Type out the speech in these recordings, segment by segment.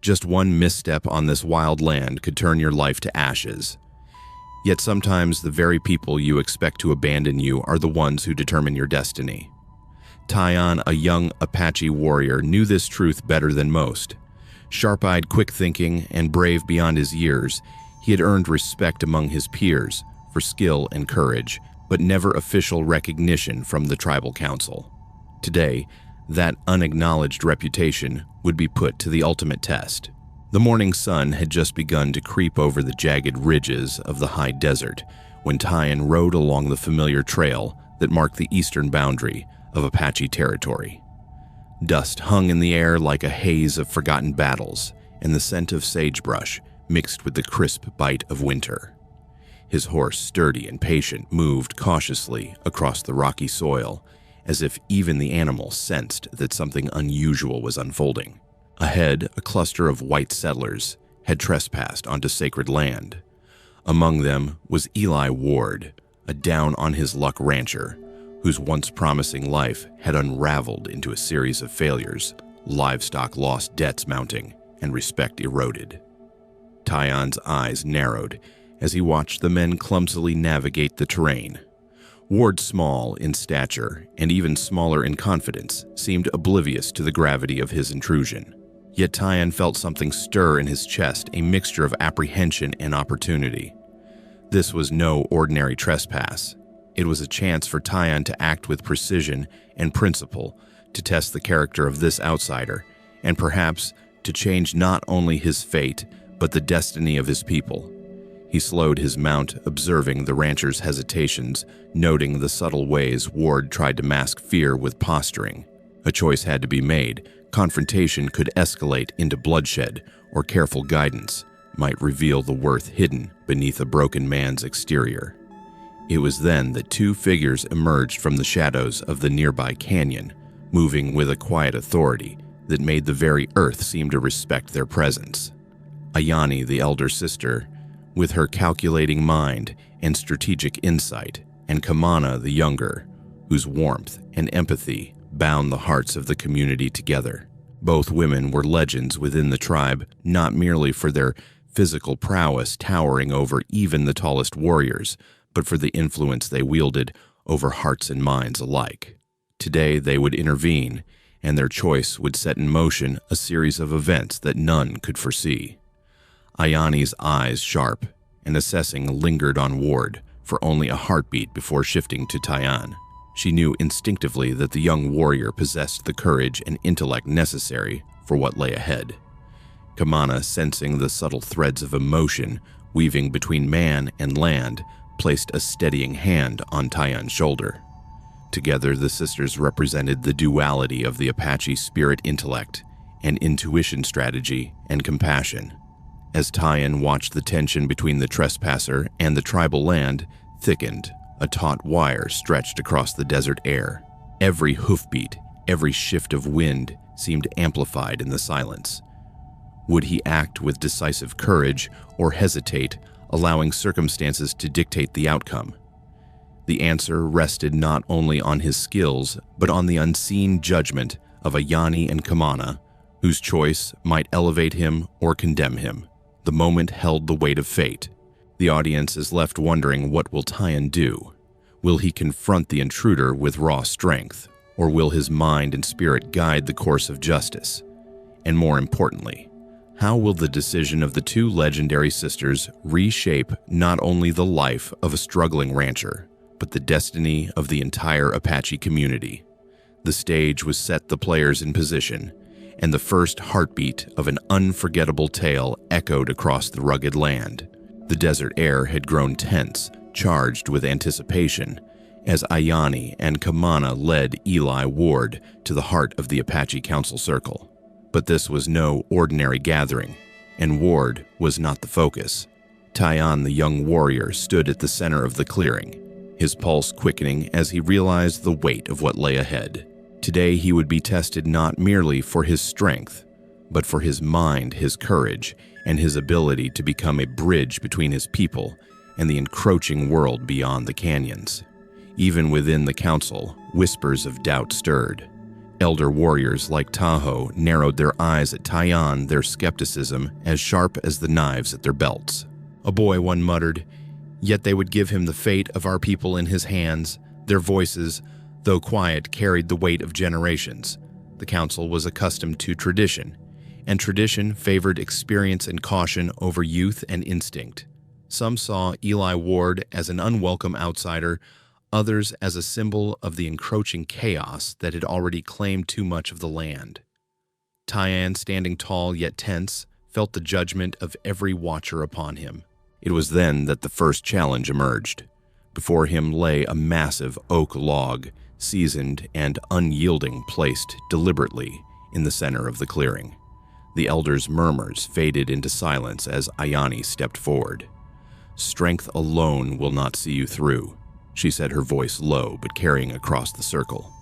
Just one misstep on this wild land could turn your life to ashes. Yet sometimes the very people you expect to abandon you are the ones who determine your destiny. Tyon, a young Apache warrior, knew this truth better than most. Sharp-eyed, quick-thinking, and brave beyond his years, he had earned respect among his peers for skill and courage, but never official recognition from the tribal council. Today, that unacknowledged reputation would be put to the ultimate test. The morning sun had just begun to creep over the jagged ridges of the high desert when Tyon rode along the familiar trail that marked the eastern boundary of Apache territory. Dust hung in the air like a haze of forgotten battles, and the scent of sagebrush mixed with the crisp bite of winter. His horse, sturdy and patient, moved cautiously across the rocky soil, as if even the animal sensed that something unusual was unfolding. Ahead, a cluster of white settlers had trespassed onto sacred land. Among them was Eli Ward, a down-on-his-luck rancher whose once promising life had unraveled into a series of failures, livestock lost, debts mounting, and respect eroded. Tyon's eyes narrowed as he watched the men clumsily navigate the terrain. Ward, small in stature and even smaller in confidence, seemed oblivious to the gravity of his intrusion. Yet Tyon felt something stir in his chest, a mixture of apprehension and opportunity. This was no ordinary trespass. It was a chance for Tyon to act with precision and principle, to test the character of this outsider, and perhaps to change not only his fate, but the destiny of his people. He slowed his mount, observing the rancher's hesitations, noting the subtle ways Ward tried to mask fear with posturing. A choice had to be made. Confrontation could escalate into bloodshed, or careful guidance might reveal the worth hidden beneath a broken man's exterior. It was then that two figures emerged from the shadows of the nearby canyon, moving with a quiet authority that made the very earth seem to respect their presence. Ayani, the elder sister, with her calculating mind and strategic insight, and Kamana, the younger, whose warmth and empathy bound the hearts of the community together. Both women were legends within the tribe, not merely for their physical prowess towering over even the tallest warriors, but for the influence they wielded over hearts and minds alike. Today they would intervene, and their choice would set in motion a series of events that none could foresee. Ayani's eyes, sharp and assessing, lingered on Ward for only a heartbeat before shifting to Tyon. She knew instinctively that the young warrior possessed the courage and intellect necessary for what lay ahead. Kamana, sensing the subtle threads of emotion weaving between man and land, placed a steadying hand on Tyon's shoulder. Together, the sisters represented the duality of the Apache spirit, intellect, and intuition, strategy, and compassion. As Tyon watched the tension between the trespasser and the tribal land thickened, a taut wire stretched across the desert air. Every hoofbeat, every shift of wind seemed amplified in the silence. Would he act with decisive courage or hesitate, allowing circumstances to dictate the outcome? The answer rested not only on his skills, but on the unseen judgment of Ayani and Kamana, whose choice might elevate him or condemn him. The moment held the weight of fate. The audience is left wondering, what will Tyon do? Will he confront the intruder with raw strength, or will his mind and spirit guide the course of justice? And more importantly, how will the decision of the two legendary sisters reshape not only the life of a struggling rancher, but the destiny of the entire Apache community? The stage was set, the players in position, and the first heartbeat of an unforgettable tale echoed across the rugged land. The desert air had grown tense, charged with anticipation, as Ayani and Kamana led Eli Ward to the heart of the Apache Council Circle. But this was no ordinary gathering, and Ward was not the focus. Tyon, the young warrior, stood at the center of the clearing, his pulse quickening as he realized the weight of what lay ahead. Today he would be tested not merely for his strength, but for his mind, his courage, and his ability to become a bridge between his people and the encroaching world beyond the canyons. Even within the council, whispers of doubt stirred. Elder warriors like Tahoe narrowed their eyes at Taiyan, their skepticism as sharp as the knives at their belts. "A boy," one muttered, "yet they would give him the fate of our people in his hands." Their voices, though quiet, carried the weight of generations. The council was accustomed to tradition, and tradition favored experience and caution over youth and instinct. Some saw Eli Ward as an unwelcome outsider, others as a symbol of the encroaching chaos that had already claimed too much of the land. Taiyan, standing tall yet tense, felt the judgment of every watcher upon him. It was then that the first challenge emerged. Before him lay a massive oak log, seasoned and unyielding, placed deliberately in the center of the clearing. The elder's murmurs faded into silence as Ayani stepped forward. "Strength alone will not see you through," she said, her voice low but carrying across the circle.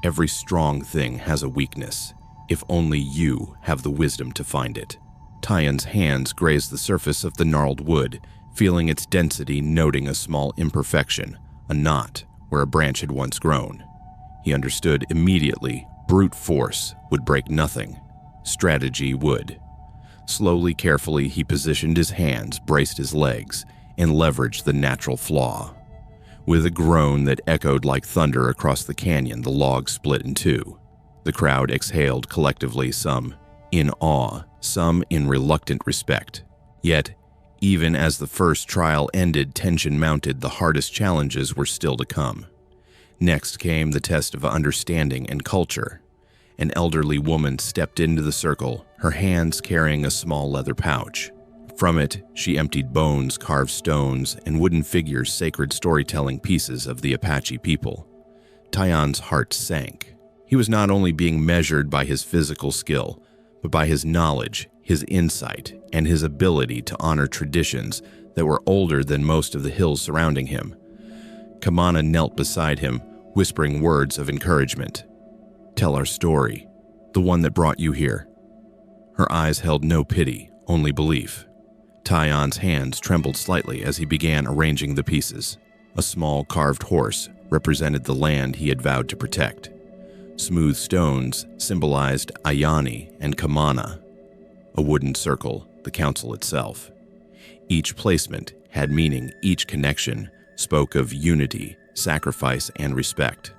"Every strong thing has a weakness, if only you have the wisdom to find it." Taiyan's hands grazed the surface of the gnarled wood, feeling its density, noting a small imperfection, a knot where a branch had once grown. He understood immediately brute force would break nothing. Strategy would. Slowly, carefully, he positioned his hands, braced his legs, and leveraged the natural flaw. With a groan that echoed like thunder across the canyon, the log split in two. The crowd exhaled collectively, some in awe, some in reluctant respect. Yet, even as the first trial ended, tension mounted. The hardest challenges were still to come. Next came the test of understanding and culture. An elderly woman stepped into the circle, her hands carrying a small leather pouch. From it, she emptied bones, carved stones, and wooden figures, sacred storytelling pieces of the Apache people. Taiyan's heart sank. He was not only being measured by his physical skill, but by his knowledge, his insight, and his ability to honor traditions that were older than most of the hills surrounding him. Kamana knelt beside him, whispering words of encouragement. "Tell our story, the one that brought you here." Her eyes held no pity, only belief. Taiyan's hands trembled slightly as he began arranging the pieces. A small carved horse represented the land he had vowed to protect. Smooth stones symbolized Ayani and Kamana. A wooden circle, the council itself. Each placement had meaning, each connection spoke of unity, sacrifice, and respect.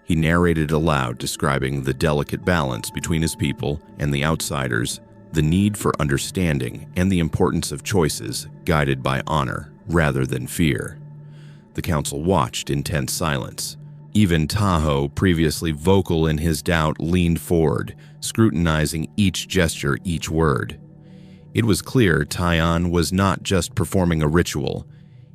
He narrated aloud, describing the delicate balance between his people and the outsiders, the need for understanding, and the importance of choices guided by honor rather than fear. The council watched in tense silence. Even Tahoe, previously vocal in his doubt, leaned forward, scrutinizing each gesture, each word. It was clear Taiyan was not just performing a ritual.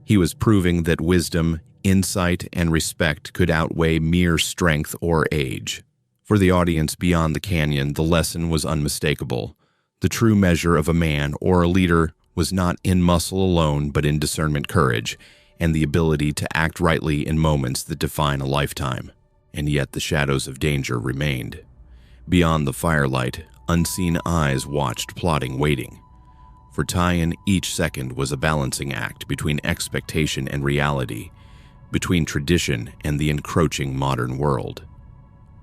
He was proving that wisdom, insight, and respect could outweigh mere strength or age. For the audience beyond the canyon, the lesson was unmistakable. The true measure of a man or a leader was not in muscle alone, but in discernment, courage, and the ability to act rightly in moments that define a lifetime. And yet the shadows of danger remained. Beyond the firelight, unseen eyes watched, plotting, waiting. For Taiyan, each second was a balancing act between expectation and reality, between tradition and the encroaching modern world.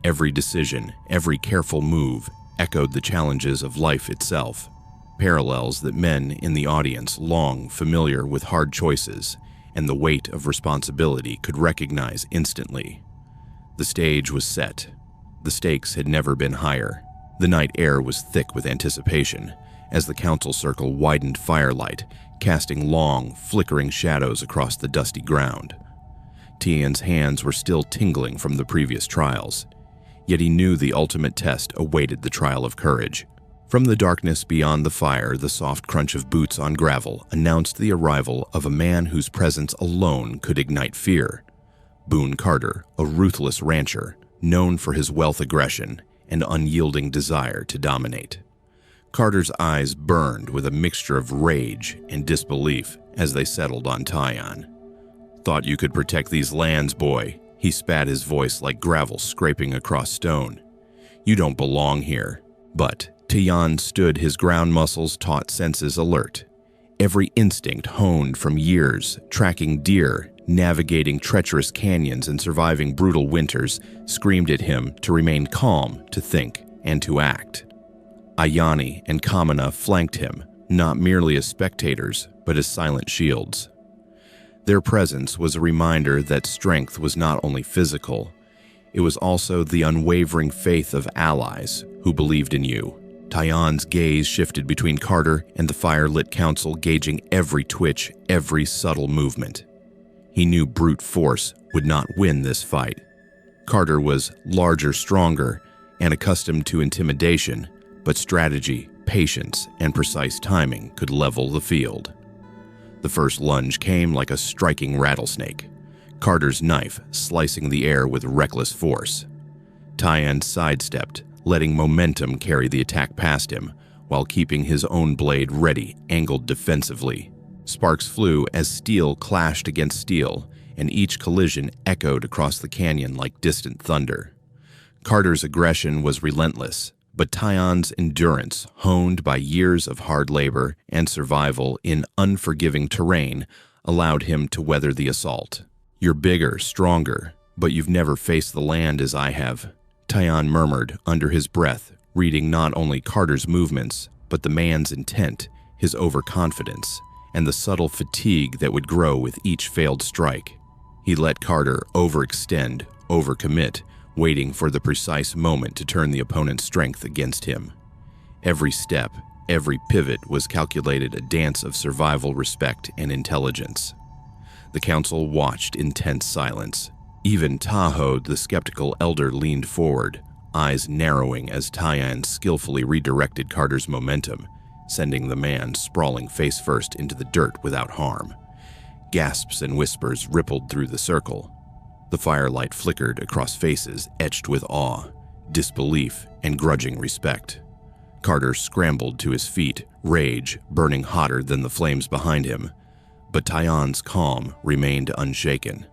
Every decision, every careful move, echoed the challenges of life itself, parallels that men in the audience, long familiar with hard choices and the weight of responsibility, could recognize instantly. The stage was set. The stakes had never been higher. The night air was thick with anticipation as the council circle widened, firelight casting long, flickering shadows across the dusty ground. Tian's hands were still tingling from the previous trials, yet he knew the ultimate test awaited, the trial of courage. From the darkness beyond the fire, the soft crunch of boots on gravel announced the arrival of a man whose presence alone could ignite fear. Boone Carter, a ruthless rancher, known for his wealth, aggression, and unyielding desire to dominate. Carter's eyes burned with a mixture of rage and disbelief as they settled on Taiyan. "Thought you could protect these lands, boy," he spat, his voice like gravel scraping across stone. "You don't belong here." But Taiyan stood, his ground muscles, taut senses alert. Every instinct honed from years, tracking deer, navigating treacherous canyons and surviving brutal winters, screamed at him to remain calm, to think, and to act. Ayani and Kamina flanked him, not merely as spectators, but as silent shields. Their presence was a reminder that strength was not only physical, it was also the unwavering faith of allies who believed in you. Tyan's gaze shifted between Carter and the fire-lit council, gauging every twitch, every subtle movement. He knew brute force would not win this fight. Carter was larger, stronger, and accustomed to intimidation, but strategy, patience, and precise timing could level the field. The first lunge came like a striking rattlesnake, Carter's knife slicing the air with reckless force. Tyan sidestepped, letting momentum carry the attack past him, while keeping his own blade ready, angled defensively. Sparks flew as steel clashed against steel, and each collision echoed across the canyon like distant thunder. Carter's aggression was relentless, but Tyan's endurance, honed by years of hard labor and survival in unforgiving terrain, allowed him to weather the assault. "You're bigger, stronger, but you've never faced the land as I have," Tyan murmured under his breath, reading not only Carter's movements, but the man's intent, his overconfidence, and the subtle fatigue that would grow with each failed strike. He let Carter overextend, overcommit, waiting for the precise moment to turn the opponent's strength against him. Every step, every pivot was calculated, a dance of survival, respect, and intelligence. The council watched in tense silence. Even Tahoe, the skeptical elder, leaned forward, eyes narrowing as Tyan skillfully redirected Carter's momentum, sending the man sprawling face first into the dirt without harm. Gasps and whispers rippled through the circle. The firelight flickered across faces etched with awe, disbelief, and grudging respect. Carter scrambled to his feet, rage burning hotter than the flames behind him, but Tyan's calm remained unshaken.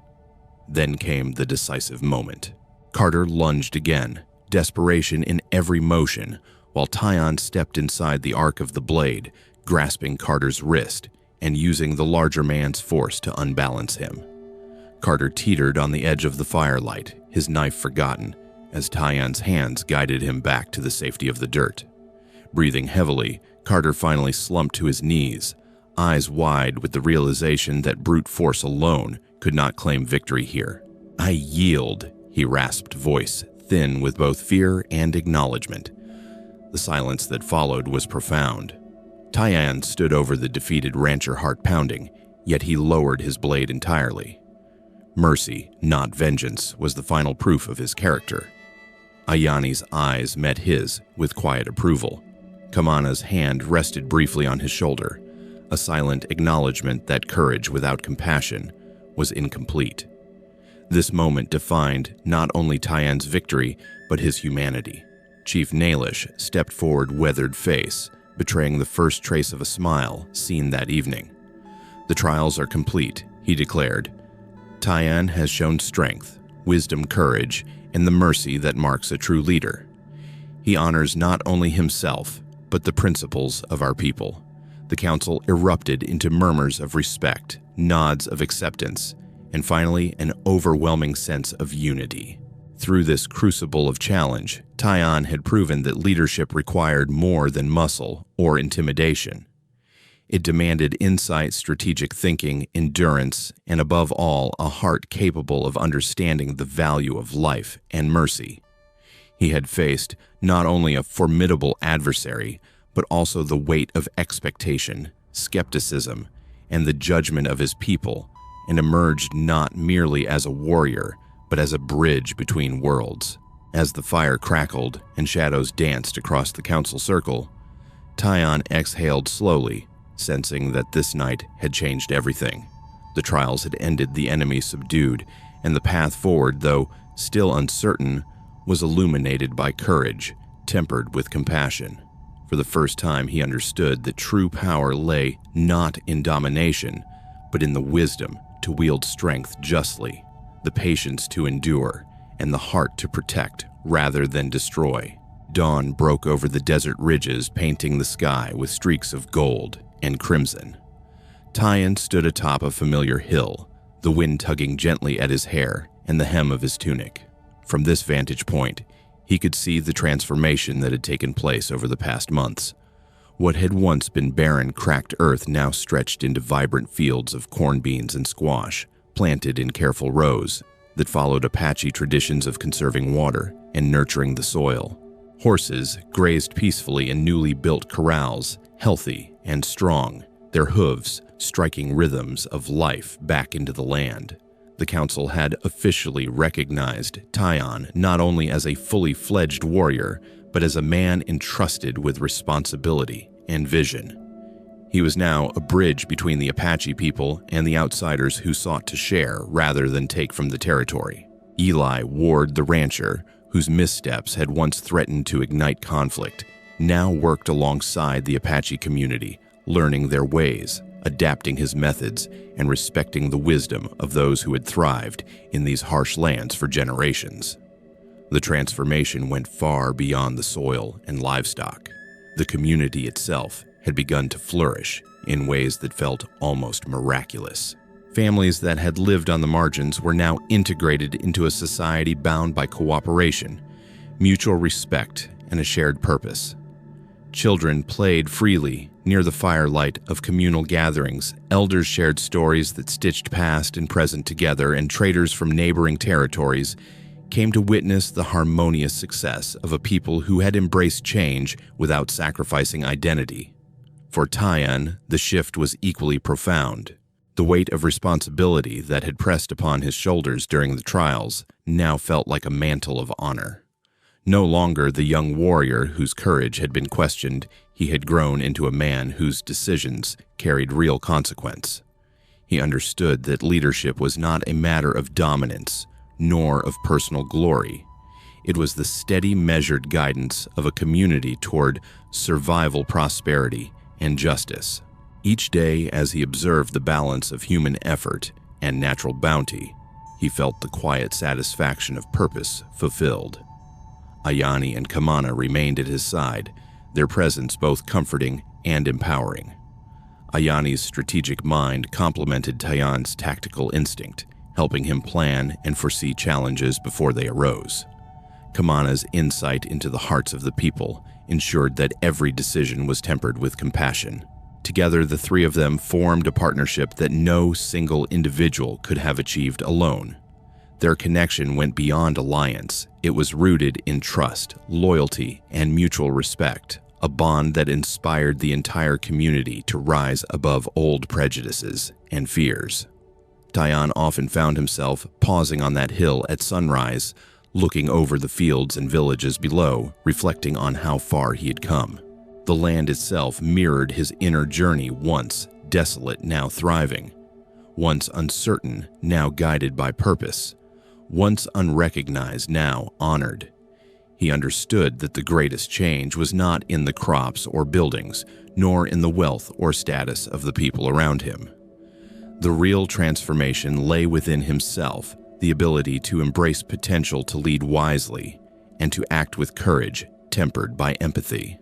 Then came the decisive moment. Carter lunged again, desperation in every motion, while Tyan stepped inside the arc of the blade, grasping Carter's wrist and using the larger man's force to unbalance him. Carter teetered on the edge of the firelight, his knife forgotten, as Tyan's hands guided him back to the safety of the dirt. Breathing heavily, Carter finally slumped to his knees, eyes wide with the realization that brute force alone could not claim victory here. "I yield," he rasped, voice thin with both fear and acknowledgement. The silence that followed was profound. Tyan stood over the defeated rancher, heart pounding, yet he lowered his blade entirely. Mercy, not vengeance, was the final proof of his character. Ayani's eyes met his with quiet approval. Kamina's hand rested briefly on his shoulder, a silent acknowledgement that courage without compassion was incomplete. This moment defined not only Tyan's victory, but his humanity. Chief Nailish stepped forward, weathered face, betraying the first trace of a smile seen that evening. "The trials are complete," he declared. "Tyan has shown strength, wisdom, courage, and the mercy that marks a true leader. He honors not only himself, but the principles of our people." The council erupted into murmurs of respect, nods of acceptance, and finally an overwhelming sense of unity. Through this crucible of challenge, Tyan had proven that leadership required more than muscle or intimidation. It demanded insight, strategic thinking, endurance, and above all, a heart capable of understanding the value of life and mercy. He had faced not only a formidable adversary, but also the weight of expectation, skepticism, and the judgment of his people, and emerged not merely as a warrior, but as a bridge between worlds. As the fire crackled and shadows danced across the council circle, Tyan exhaled slowly, sensing that this night had changed everything. The trials had ended, the enemy subdued, and the path forward, though still uncertain, was illuminated by courage, tempered with compassion. For the first time, he understood that true power lay not in domination, but in the wisdom to wield strength justly, the patience to endure, and the heart to protect rather than destroy. Dawn broke over the desert ridges, painting the sky with streaks of gold and crimson. Tyan stood atop a familiar hill, the wind tugging gently at his hair and the hem of his tunic. From this vantage point, he could see the transformation that had taken place over the past months. What had once been barren, cracked earth now stretched into vibrant fields of corn beans and squash, planted in careful rows that followed Apache traditions of conserving water and nurturing the soil. Horses grazed peacefully in newly built corrals, healthy and strong, their hooves striking rhythms of life back into the land. The council had officially recognized Tyon not only as a fully fledged warrior, but as a man entrusted with responsibility and vision. He was now a bridge between the Apache people and the outsiders who sought to share rather than take from the territory. Eli Ward, the rancher, whose missteps had once threatened to ignite conflict, now worked alongside the Apache community, learning their ways, adapting his methods, and respecting the wisdom of those who had thrived in these harsh lands for generations. The transformation went far beyond the soil and livestock. The community itself had begun to flourish in ways that felt almost miraculous. Families that had lived on the margins were now integrated into a society bound by cooperation, mutual respect, and a shared purpose. Children played freely near the firelight of communal gatherings. Elders shared stories that stitched past and present together, and traders from neighboring territories came to witness the harmonious success of a people who had embraced change without sacrificing identity. For Tyon, the shift was equally profound. The weight of responsibility that had pressed upon his shoulders during the trials now felt like a mantle of honor. No longer the young warrior whose courage had been questioned, he had grown into a man whose decisions carried real consequence. He understood that leadership was not a matter of dominance, nor of personal glory. It was the steady, measured guidance of a community toward survival, prosperity, and justice. Each day, as he observed the balance of human effort and natural bounty, he felt the quiet satisfaction of purpose fulfilled. Ayani and Kamana remained at his side, their presence both comforting and empowering. Ayani's strategic mind complemented Tyon's tactical instinct, helping him plan and foresee challenges before they arose. Kamana's insight into the hearts of the people ensured that every decision was tempered with compassion. Together, the three of them formed a partnership that no single individual could have achieved alone. Their connection went beyond alliance. It was rooted in trust, loyalty, and mutual respect, a bond that inspired the entire community to rise above old prejudices and fears. Tyon often found himself pausing on that hill at sunrise, looking over the fields and villages below, reflecting on how far he had come. The land itself mirrored his inner journey, once desolate, now thriving, once uncertain, now guided by purpose, once unrecognized, now honored. He understood that the greatest change was not in the crops or buildings, nor in the wealth or status of the people around him. The real transformation lay within himself, the ability to embrace potential, to lead wisely, and to act with courage tempered by empathy.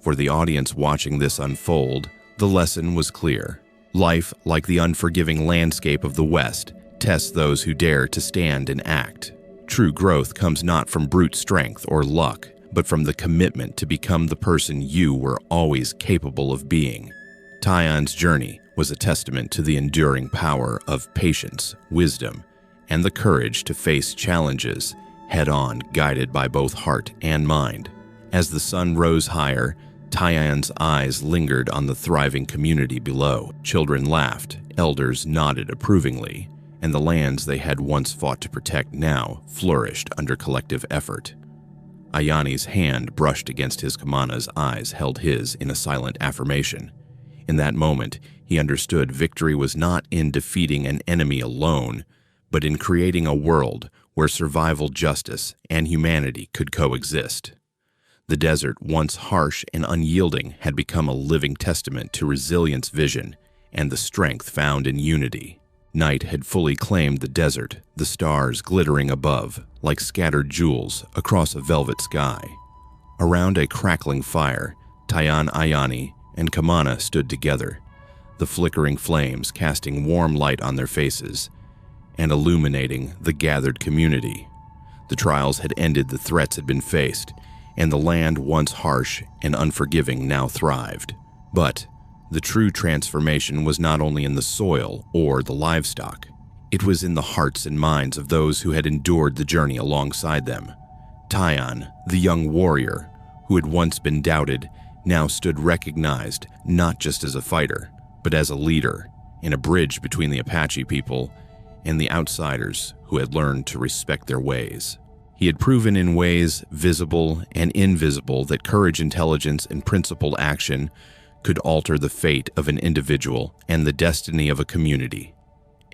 For the audience watching this unfold, the lesson was clear. Life, like the unforgiving landscape of the West, tests those who dare to stand and act. True growth comes not from brute strength or luck, but from the commitment to become the person you were always capable of being. Tyon's journey was a testament to the enduring power of patience, wisdom, and the courage to face challenges head-on, guided by both heart and mind. As the sun rose higher, Tyon's eyes lingered on the thriving community below. Children laughed, elders nodded approvingly, and the lands they had once fought to protect now flourished under collective effort. Ayani's hand brushed against his Kamana's eyes held his in a silent affirmation. In that moment, he understood victory was not in defeating an enemy alone, but in creating a world where survival, justice, and humanity could coexist. The desert, once harsh and unyielding, had become a living testament to resilience, vision, and the strength found in unity. Night had fully claimed the desert, the stars glittering above, like scattered jewels across a velvet sky. Around a crackling fire, Tyon, Ayani, and Kamana stood together, the flickering flames casting warm light on their faces and illuminating the gathered community. The trials had ended, the threats had been faced, and the land, once harsh and unforgiving, now thrived. But the true transformation was not only in the soil or the livestock. It was in the hearts and minds of those who had endured the journey alongside them. Tyon, the young warrior, who had once been doubted, now stood recognized not just as a fighter, but as a leader, in a bridge between the Apache people and the outsiders who had learned to respect their ways. He had proven in ways visible and invisible that courage, intelligence, and principled action could alter the fate of an individual and the destiny of a community.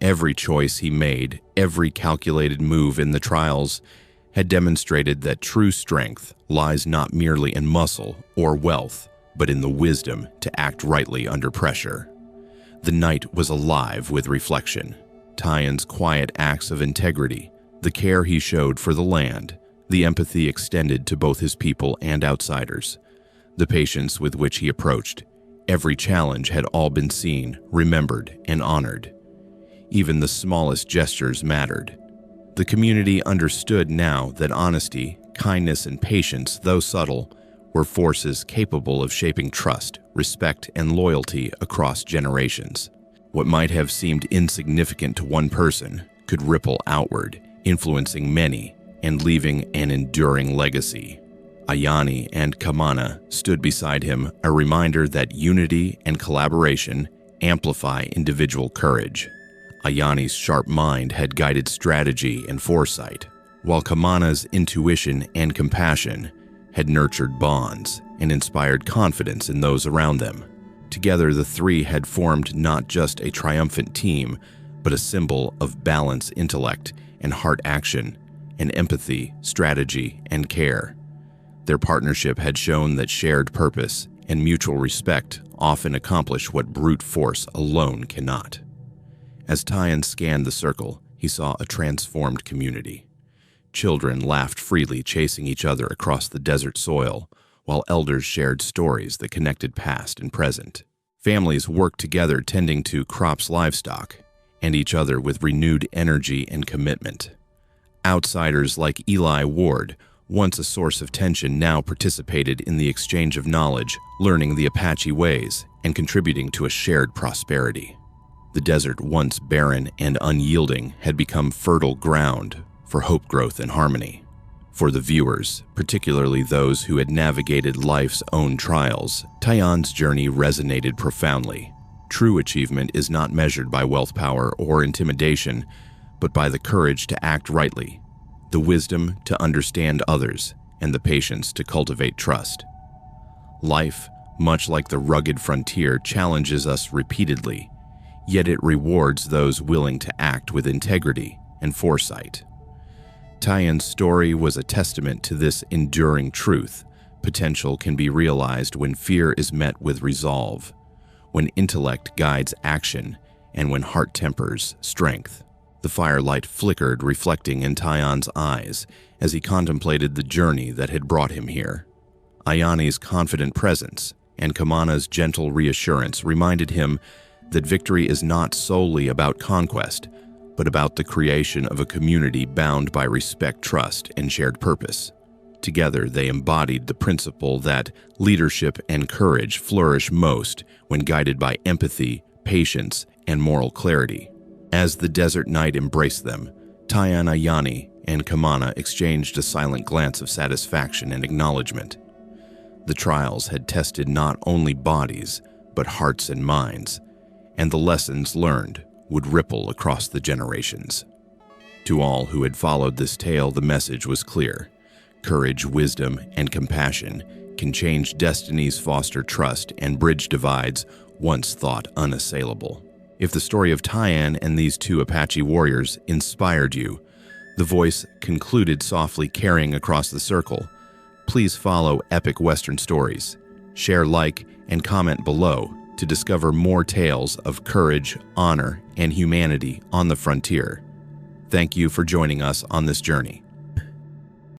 Every choice he made, every calculated move in the trials, had demonstrated that true strength lies not merely in muscle or wealth, but in the wisdom to act rightly under pressure. The night was alive with reflection. Tyon's quiet acts of integrity, the care he showed for the land, the empathy extended to both his people and outsiders, the patience with which he approached every challenge had all been seen, remembered, and honored. Even the smallest gestures mattered. The community understood now that honesty, kindness, and patience, though subtle, were forces capable of shaping trust, respect, and loyalty across generations. What might have seemed insignificant to one person could ripple outward, influencing many and leaving an enduring legacy. Ayani and Kamana stood beside him, a reminder that unity and collaboration amplify individual courage. Ayani's sharp mind had guided strategy and foresight, while Kamana's intuition and compassion had nurtured bonds and inspired confidence in those around them. Together, the three had formed not just a triumphant team, but a symbol of balance, intellect, and heart action, and empathy, strategy, and care. Their partnership had shown that shared purpose and mutual respect often accomplish what brute force alone cannot. As Tyon scanned the circle, he saw a transformed community. Children laughed freely, chasing each other across the desert soil, while elders shared stories that connected past and present. Families worked together tending to crops, livestock, and each other with renewed energy and commitment. Outsiders like Eli Ward, once a source of tension, now participated in the exchange of knowledge, learning the Apache ways, and contributing to a shared prosperity. The desert, once barren and unyielding, had become fertile ground for hope, growth, and harmony. For the viewers, particularly those who had navigated life's own trials, Tyon's journey resonated profoundly. True achievement is not measured by wealth, power, or intimidation, but by the courage to act rightly, the wisdom to understand others, and the patience to cultivate trust. Life, much like the rugged frontier, challenges us repeatedly, yet it rewards those willing to act with integrity and foresight. Tyon's story was a testament to this enduring truth. Potential can be realized when fear is met with resolve, when intellect guides action, and when heart tempers strength. The firelight flickered, reflecting in Tyon's eyes as he contemplated the journey that had brought him here. Ayani's confident presence and Kamana's gentle reassurance reminded him that victory is not solely about conquest, but about the creation of a community bound by respect, trust, and shared purpose. Together, they embodied the principle that leadership and courage flourish most when guided by empathy, patience, and moral clarity. As the desert night embraced them, Tyon, Ayani, and Kamana exchanged a silent glance of satisfaction and acknowledgement. The trials had tested not only bodies, but hearts and minds, and the lessons learned would ripple across the generations. To all who had followed this tale, the message was clear. Courage, wisdom, and compassion can change destinies, foster trust, and bridge divides once thought unassailable. If the story of Tyon and these two Apache warriors inspired you, the voice concluded softly, carrying across the circle. Please follow Epic Western Stories. Share, like, and comment below to discover more tales of courage, honor, and humanity on the frontier. Thank you for joining us on this journey.